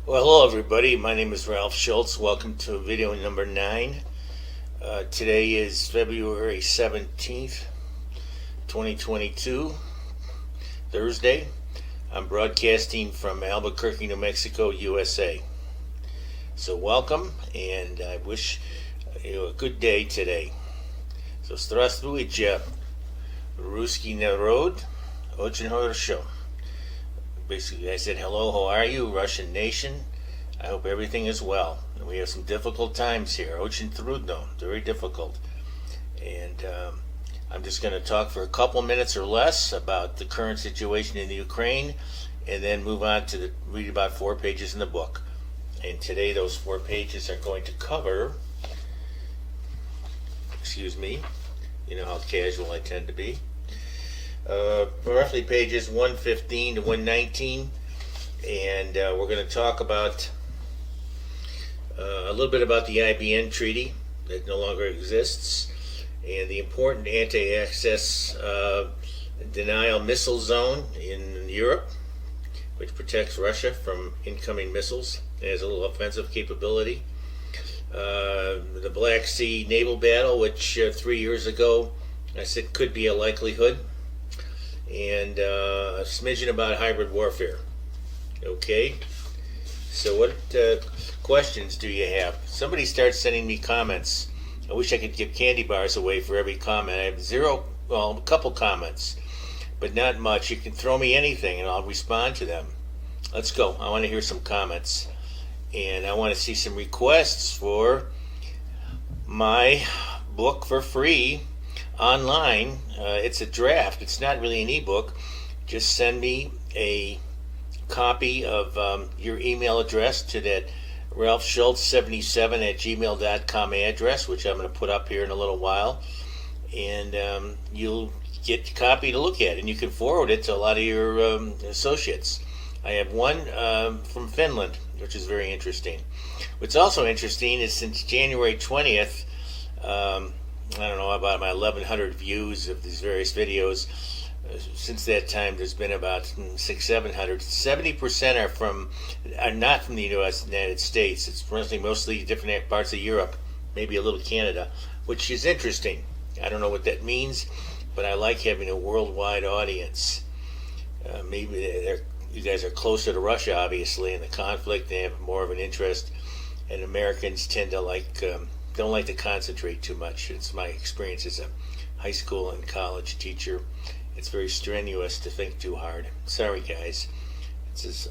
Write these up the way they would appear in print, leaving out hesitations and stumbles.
Well, hello everybody. My name is Ralph Schultz. Welcome to video number 9. Today is February 17th, 2022, Thursday. I'm broadcasting from Albuquerque, New Mexico, USA. So welcome, and I wish you a good day today. So здравствуйте, русский народ, очень хорошо. Basically, I said, hello, how are you, Russian nation? I hope everything is well. And we have some difficult times here. Очень трудно, very difficult. And I'm just going to talk for a couple minutes or less about the current situation in the Ukraine, and then move on to read about 4 pages in the book. And today those 4 pages are going to cover, excuse me, you know how casual I tend to be, roughly pages 115 to 119, and we're going to talk about a little bit about the IBN treaty that no longer exists, and the important anti-access denial missile zone in Europe, which protects Russia from incoming missiles. It has a little offensive capability. The Black Sea naval battle, which 3 years ago I said could be a likelihood, and a smidgen about hybrid warfare. Okay, so what questions do you have? Somebody starts sending me comments. I wish I could give candy bars away for every comment. I have a couple comments, but not much. You can throw me anything and I'll respond to them. Let's go. I want to hear some comments, and I want to see some requests for my book for free online. It's a draft. It's not really an ebook. Just send me a copy of your email address to that ralphschultz77@gmail.com address, which I'm going to put up here in a little while, and you'll get a copy to look at, and you can forward it to a lot of your associates. I have one from Finland, which is very interesting. What's also interesting is since January 20th, I don't know, about my 1,100 views of these various videos. Since that time, there's been about 600-700. 70% are not from the United States. It's mostly different parts of Europe, maybe a little Canada, which is interesting. I don't know what that means, but I like having a worldwide audience. Maybe you guys are closer to Russia, obviously, in the conflict. They have more of an interest, and Americans tend to don't like to concentrate too much. It's my experience as a high school and college teacher. It's very strenuous to think too hard. Sorry, guys. It's just,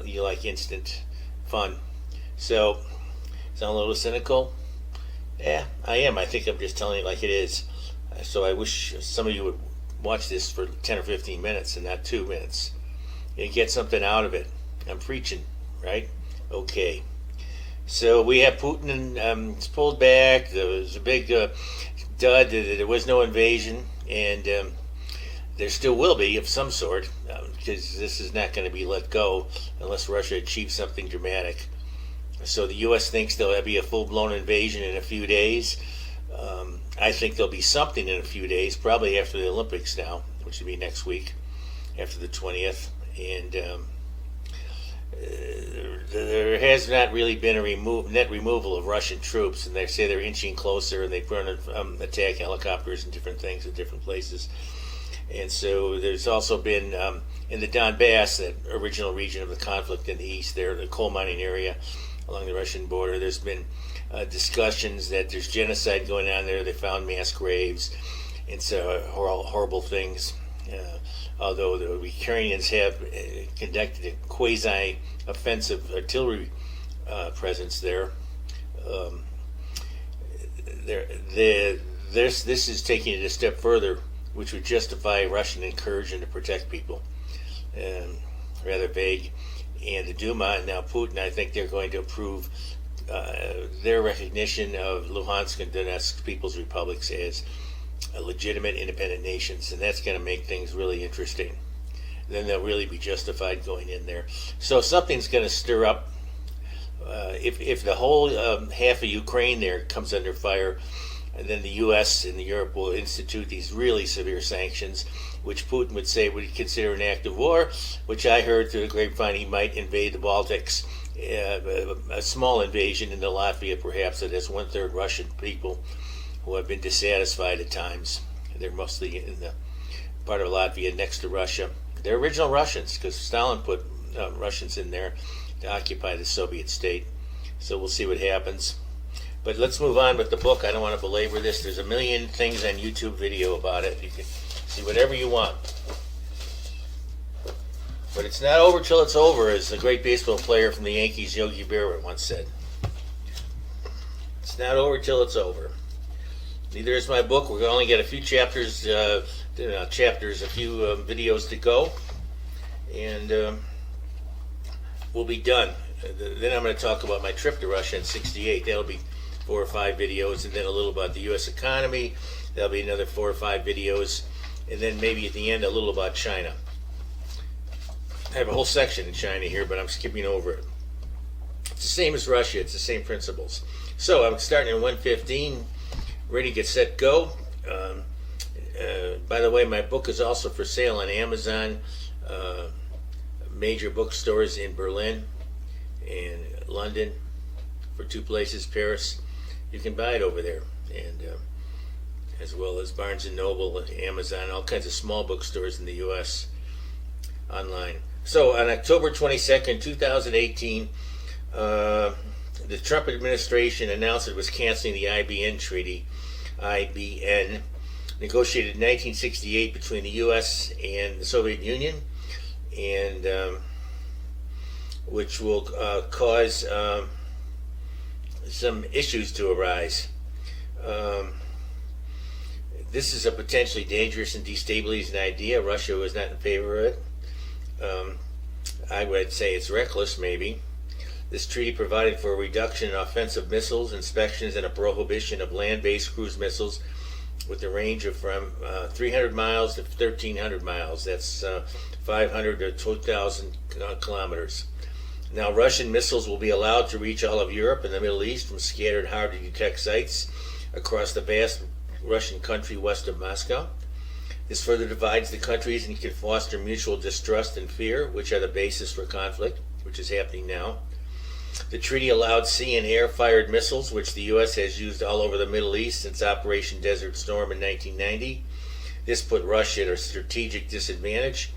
you like instant fun. So, sound a little cynical? Yeah, I am. I think I'm just telling you like it is. So I wish some of you would watch this for 10 or 15 minutes and not 2 minutes. You get something out of it. I'm preaching, right? Okay. So we have Putin, and it's pulled back. There was a big dud. There was no invasion, and there still will be of some sort, because this is not going to be let go unless Russia achieves something dramatic. So the U.S. thinks there'll be a full-blown invasion in a few days. I think there'll be something in a few days, probably after the Olympics now, which will be next week, after the 20th. And there has not really been a net removal of Russian troops, and they say they're inching closer, and they put on attack helicopters and different things at different places. And so there's also been in the Donbass, that original region of the conflict in the east there, the coal mining area along the Russian border, there's been discussions that there's genocide going on there. They found mass graves and so horrible things. Although the Ukrainians have conducted a quasi-offensive artillery presence there, this is taking it a step further, which would justify Russian incursion to protect people. Rather vague. And the Duma, and now Putin, I think they're going to approve their recognition of Luhansk and Donetsk People's Republics as legitimate independent nations, and that's going to make things really interesting. Then they'll really be justified going in there. So something's going to stir up. If the whole half of Ukraine there comes under fire, and then the U.S. and Europe will institute these really severe sanctions, which Putin would say would consider an act of war, which I heard through the grapevine he might invade the Baltics a small invasion into Latvia, perhaps, that has 1/3 Russian people who have been dissatisfied at times. They're mostly in the part of Latvia next to Russia. They're original Russians because Stalin put Russians in there to occupy the Soviet state. So we'll see what happens. But let's move on with the book. I don't want to belabor this. There's a million things on YouTube video about it. You can see whatever you want. But it's not over till it's over, as the great baseball player from the Yankees, Yogi Berra, once said. It's not over till it's over. Neither is my book. We're going to only get a few chapters, a few videos to go, and we'll be done. Then I'm going to talk about my trip to Russia in '68. That'll be 4 or 5 videos, and then a little about the U.S. economy. That'll be another 4 or 5 videos, and then maybe at the end a little about China. I have a whole section in China here, but I'm skipping over it. It's the same as Russia. It's the same principles. So I'm starting in 1:15. Ready, get set, go. By the way, my book is also for sale on Amazon, major bookstores in Berlin and London, for 2 places, Paris. You can buy it over there, and as well as Barnes & Noble, Amazon, all kinds of small bookstores in the U.S. online. So on October 22nd, 2018, the Trump administration announced it was canceling the IBN treaty, negotiated in 1968 between the U.S. and the Soviet Union, and which will cause some issues to arise. This is a potentially dangerous and destabilizing idea. Russia was not in favor of it. I would say it's reckless, maybe. This treaty provided for a reduction in offensive missiles, inspections, and a prohibition of land-based cruise missiles with a range of from 300 miles to 1,300 miles. That's 500 to 2,000 kilometers. Now, Russian missiles will be allowed to reach all of Europe and the Middle East from scattered hard-to-detect sites across the vast Russian country west of Moscow. This further divides the countries and can foster mutual distrust and fear, which are the basis for conflict, which is happening now. The treaty allowed sea and air-fired missiles, which the U.S. has used all over the Middle East since Operation Desert Storm in 1990. This put Russia at a strategic disadvantage.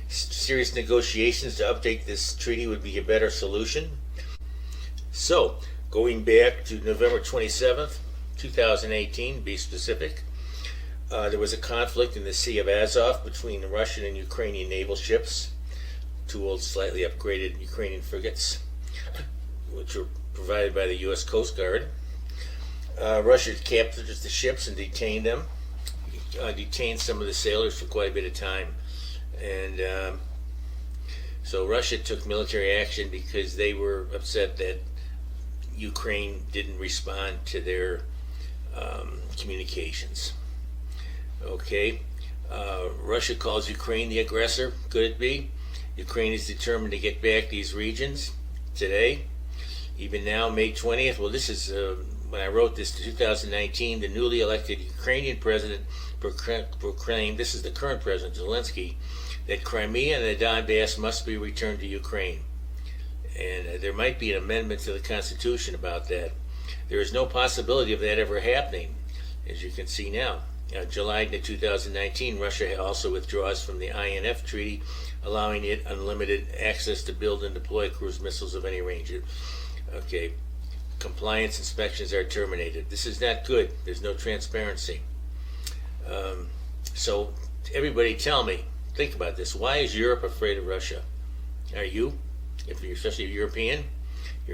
Serious negotiations to update this treaty would be a better solution. So, going back to November 27th, 2018, to be specific, there was a conflict in the Sea of Azov between the Russian and Ukrainian naval ships, 2 old, slightly upgraded Ukrainian frigates, which were provided by the U.S. Coast Guard. Russia captured the ships and detained them, detained some of the sailors for quite a bit of time. And so Russia took military action because they were upset that Ukraine didn't respond to their communications. Okay, Russia calls Ukraine the aggressor. Could it be? Ukraine is determined to get back these regions today. Even now, May 20th, well, this is when I wrote this, 2019, the newly elected Ukrainian president proclaimed, this is the current president, Zelensky, that Crimea and the Donbass must be returned to Ukraine. And there might be an amendment to the Constitution about that. There is no possibility of that ever happening, as you can see now. July 2019, Russia also withdraws from the INF treaty, allowing it unlimited access to build and deploy cruise missiles of any range. Okay, compliance inspections are terminated. This is not good. There's no transparency. So everybody tell me, think about this. Why is Europe afraid of Russia? Are you? If you're especially European?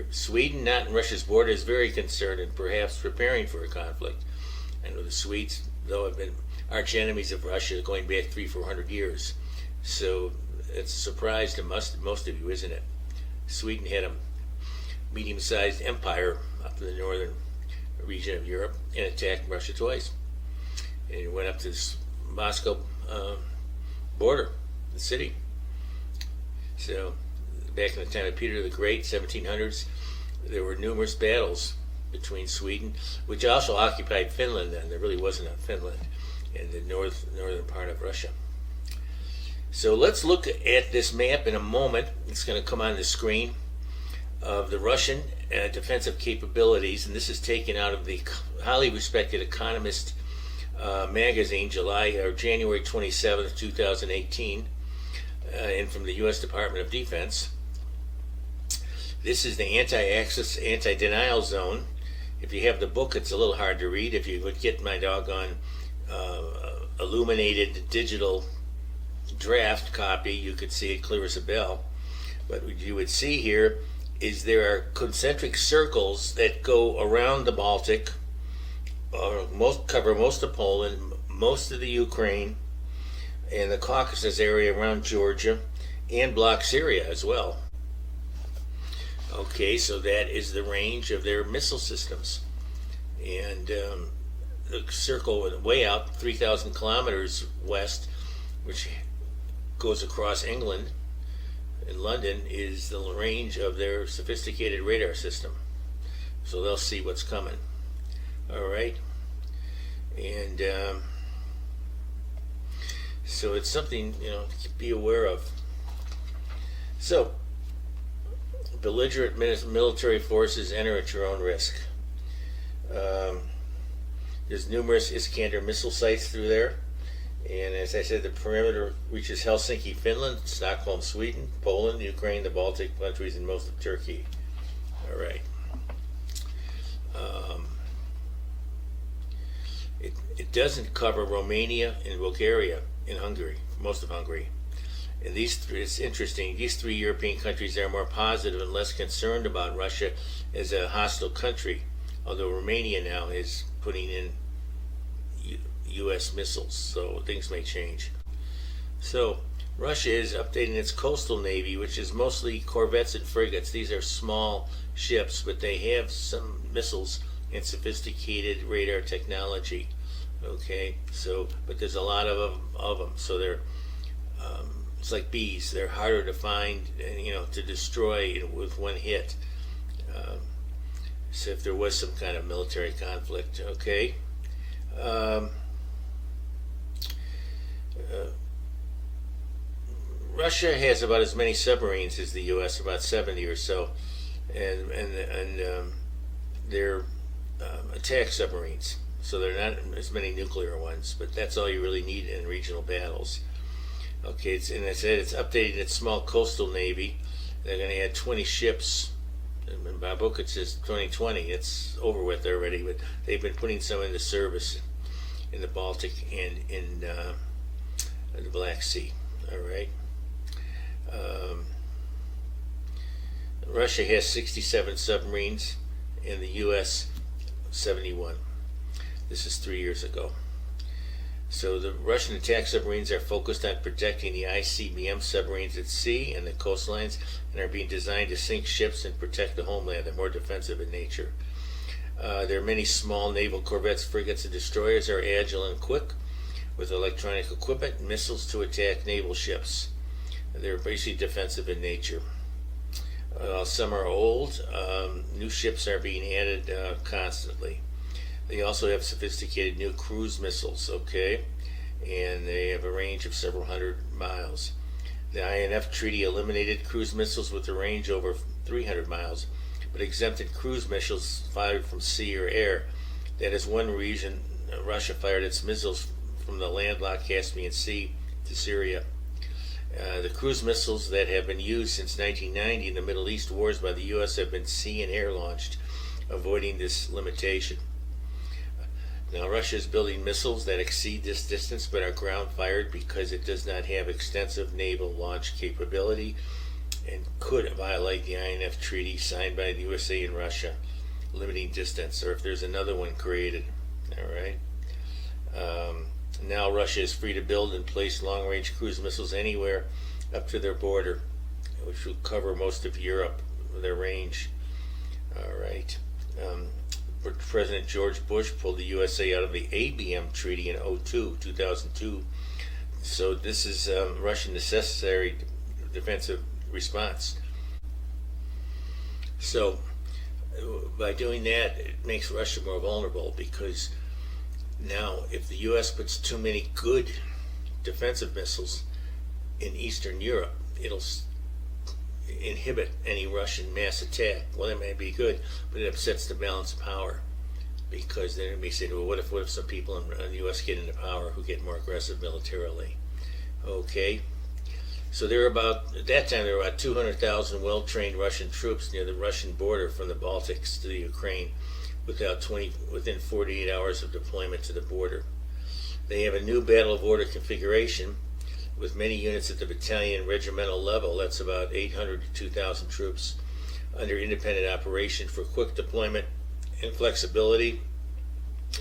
Sweden, not in Russia's border, is very concerned and perhaps preparing for a conflict. I know the Swedes, though, have been arch enemies of Russia going back 300-400 years. So it's a surprise to most of you, isn't it? Sweden had a medium-sized empire up in the northern region of Europe and attacked Russia twice. And it went up to the Moscow border, the city. So back in the time of Peter the Great, 1700s, there were numerous battles between Sweden, which also occupied Finland then. There really wasn't a Finland in the northern part of Russia. So let's look at this map in a moment. It's going to come on the screen. of the Russian defensive capabilities, and this is taken out of the highly respected Economist magazine, January 27th, 2018, and from the U.S. Department of Defense. This is the anti-axis, anti-denial zone. If you have the book, it's a little hard to read. If you would get my doggone illuminated digital draft copy, you could see it clear as a bell. But what you would see here is there are concentric circles that go around the Baltic, cover most of Poland, most of the Ukraine, and the Caucasus area around Georgia, and block Syria as well. Okay, so that is the range of their missile systems. And the circle way out 3,000 kilometers west, which goes across England and London, is the range of their sophisticated radar system. So they'll see what's coming. All right. And so it's something, to be aware of. So, belligerent military forces enter at your own risk. There's numerous Iskander missile sites through there. And as I said, the perimeter reaches Helsinki, Finland, Stockholm, Sweden, Poland, Ukraine, the Baltic countries, and most of Turkey. All right. It doesn't cover Romania and Bulgaria and Hungary, most of Hungary. And it's interesting, these three European countries are more positive and less concerned about Russia as a hostile country, although Romania now is putting in U.S. missiles, so things may change. So, Russia is updating its coastal navy, which is mostly corvettes and frigates. These are small ships, but they have some missiles and sophisticated radar technology. Okay, so, but there's a lot of them, so they're it's like bees. They're harder to find, and to destroy with one hit. So if there was some kind of military conflict, okay. Russia has about as many submarines as the U.S., about 70 or so, and they're attack submarines. So they're not as many nuclear ones, but that's all you really need in regional battles. Okay, and I said it's updating its small coastal navy. They're going to add 20 ships. In my book it says 2020. It's over with already, but they've been putting some into service in the Baltic and in the Black Sea. All right. Russia has 67 submarines, and the U.S. 71. This is 3 years ago. So the Russian attack submarines are focused on protecting the ICBM submarines at sea and the coastlines, and are being designed to sink ships and protect the homeland. They're more defensive in nature. There are many small naval corvettes, frigates, and destroyers are agile and quick, with electronic equipment and missiles to attack naval ships. They're basically defensive in nature. Some are old. New ships are being added constantly. They also have sophisticated new cruise missiles, okay? And they have a range of several hundred miles. The INF Treaty eliminated cruise missiles with a range over 300 miles, but exempted cruise missiles fired from sea or air. That is one reason Russia fired its missiles from the landlocked Caspian Sea to Syria. The cruise missiles that have been used since 1990 in the Middle East wars by the U.S. have been sea and air launched, avoiding this limitation. Now, Russia is building missiles that exceed this distance but are ground fired because it does not have extensive naval launch capability and could violate the INF Treaty signed by the USA and Russia, limiting distance, or if there's another one created. All right. Now Russia is free to build and place long-range cruise missiles anywhere up to their border, which will cover most of Europe with their range. All right. President George Bush pulled the USA out of the ABM Treaty in 2002. So this is Russian necessary defensive response. So by doing that, it makes Russia more vulnerable, because now if the U.S. puts too many good defensive missiles in Eastern Europe, inhibit any Russian mass attack. Well, that may be good, but it upsets the balance of power, because then it may say, well, what if some people in the U.S. get into power who get more aggressive militarily? Okay, so at that time there were about 200,000 well-trained Russian troops near the Russian border from the Baltics to the Ukraine, within 48 hours of deployment to the border. They have a new battle of order configuration with many units at the battalion and regimental level. That's about 800 to 2,000 troops under independent operation for quick deployment and flexibility,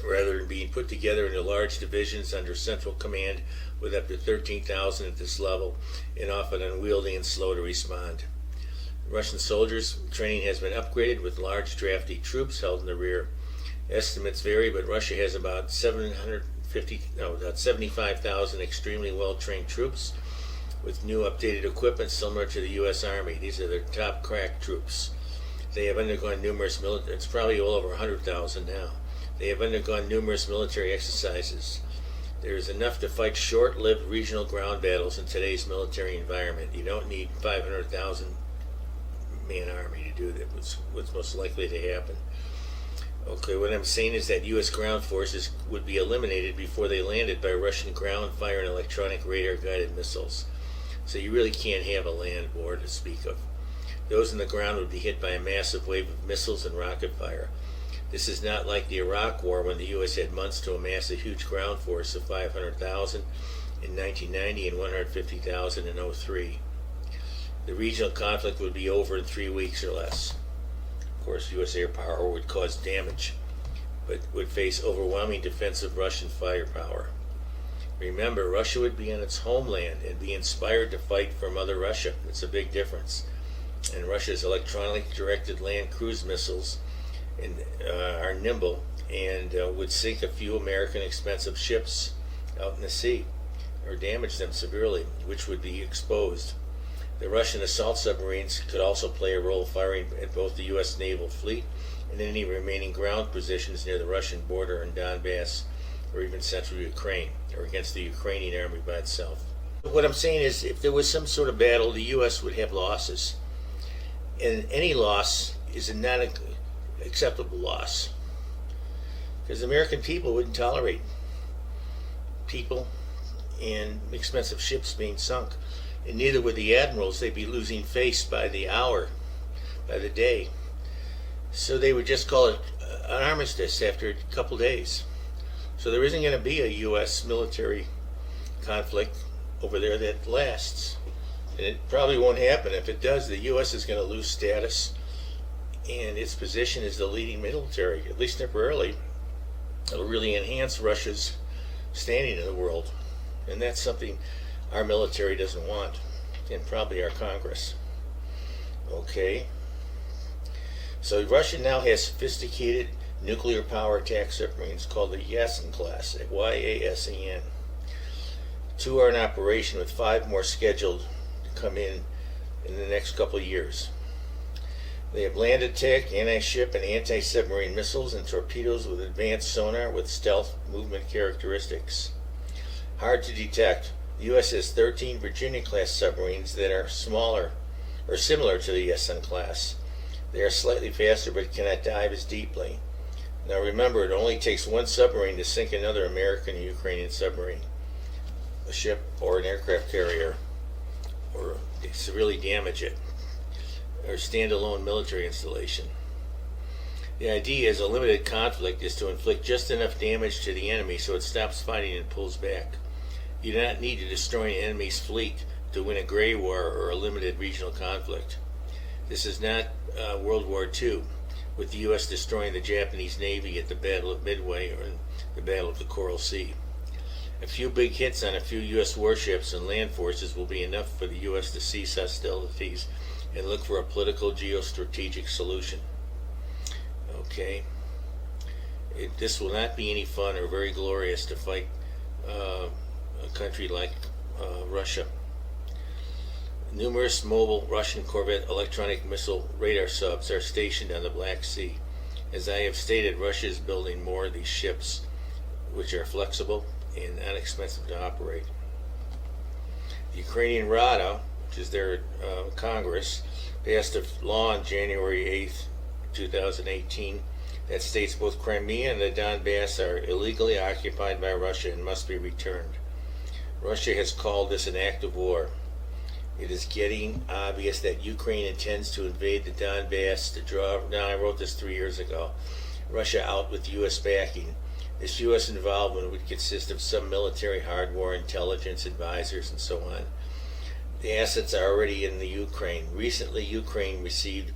rather than being put together into large divisions under central command with up to 13,000 at this level, and often unwieldy and slow to respond. Russian soldiers' training has been upgraded with large drafty troops held in the rear. Estimates vary, but Russia has about 75,000 extremely well-trained troops with new updated equipment similar to the U.S. Army. These are their top crack troops. They have undergone numerous it's probably all over 100,000 now. They have undergone numerous military exercises. There is enough to fight short-lived regional ground battles in today's military environment. You don't need 500,000 man army to do that. What's most likely to happen. Okay, what I'm saying is that U.S. ground forces would be eliminated before they landed by Russian ground fire and electronic radar-guided missiles. So you really can't have a land war to speak of. Those on the ground would be hit by a massive wave of missiles and rocket fire. This is not like the Iraq War, when the U.S. had months to amass a huge ground force of 500,000 in 1990 and 150,000 in 2003. The regional conflict would be over in 3 weeks or less. Of course, U.S. air power would cause damage, but would face overwhelming defensive Russian firepower. Remember, Russia would be on its homeland and be inspired to fight for Mother Russia. It's a big difference. And Russia's electronically directed land cruise missiles are nimble and would sink a few American expensive ships out in the sea or damage them severely, which would be exposed. The Russian assault submarines could also play a role firing at both the U.S. naval fleet and any remaining ground positions near the Russian border in Donbass or even central Ukraine, or against the Ukrainian army by itself. What I'm saying is, if there was some sort of battle, the U.S. would have losses. And any loss is a not acceptable loss, because the American people wouldn't tolerate people and expensive ships being sunk. And neither would the admirals. They'd be losing face by the hour, by the day. So they would just call it an armistice after a couple days. So there isn't going to be a U.S. military conflict over there that lasts. And it probably won't happen. If it does, the U.S. is going to lose status and its position as the leading military, at least temporarily. It'll really enhance Russia's standing in the world. And that's something our military doesn't want, and probably our Congress. Okay. So Russia now has sophisticated nuclear power attack submarines called the Yasen class, Y-A-S-E-N. 2 are in operation, with 5 more scheduled to come in the next couple of years. They have land attack, anti-ship, and anti-submarine missiles and torpedoes with advanced sonar with stealth movement characteristics. Hard to detect. The U.S. has 13 Virginia-class submarines that are smaller or similar to the Yasen class. They are slightly faster but cannot dive as deeply. Now remember, it only takes one submarine to sink another American or Ukrainian submarine, a ship or an aircraft carrier, or severely damage it, or standalone military installation. The idea is a limited conflict is to inflict just enough damage to the enemy so it stops fighting and pulls back. You do not need to destroy an enemy's fleet to win a gray war or a limited regional conflict. This is not World War II, with the U.S. destroying the Japanese Navy at the Battle of Midway or in the Battle of the Coral Sea. A few big hits on a few U.S. warships and land forces will be enough for the U.S. to cease hostilities and look for a political geostrategic solution. Okay. This will not be any fun or very glorious to fight a country like Russia. Numerous mobile Russian corvette electronic missile radar subs are stationed on the Black Sea. As I have stated, Russia is building more of these ships, which are flexible and inexpensive to operate. The Ukrainian Rada, which is their Congress, passed a law on January 8th, 2018, that states both Crimea and the Donbass are illegally occupied by Russia and must be returned. Russia has called this an act of war. It is getting obvious that Ukraine intends to invade the Donbass to draw. Now, I wrote this 3 years ago. Russia out with U.S. backing. This U.S. involvement would consist of some military hardware, intelligence advisors, and so on. The assets are already in the Ukraine. Recently, Ukraine received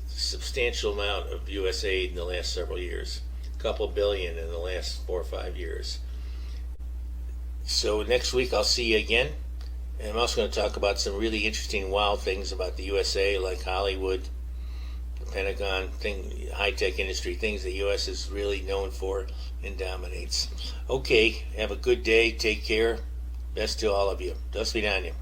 substantial amount of U.S. aid in the last several years, a couple billion in the last 4 or 5 years. So next week I'll see you again, and I'm also going to talk about some really interesting, wild things about the USA, like Hollywood, the Pentagon, high-tech industry, things the U.S. is really known for and dominates. Okay, have a good day. Take care. Best to all of you. Do svidaniya.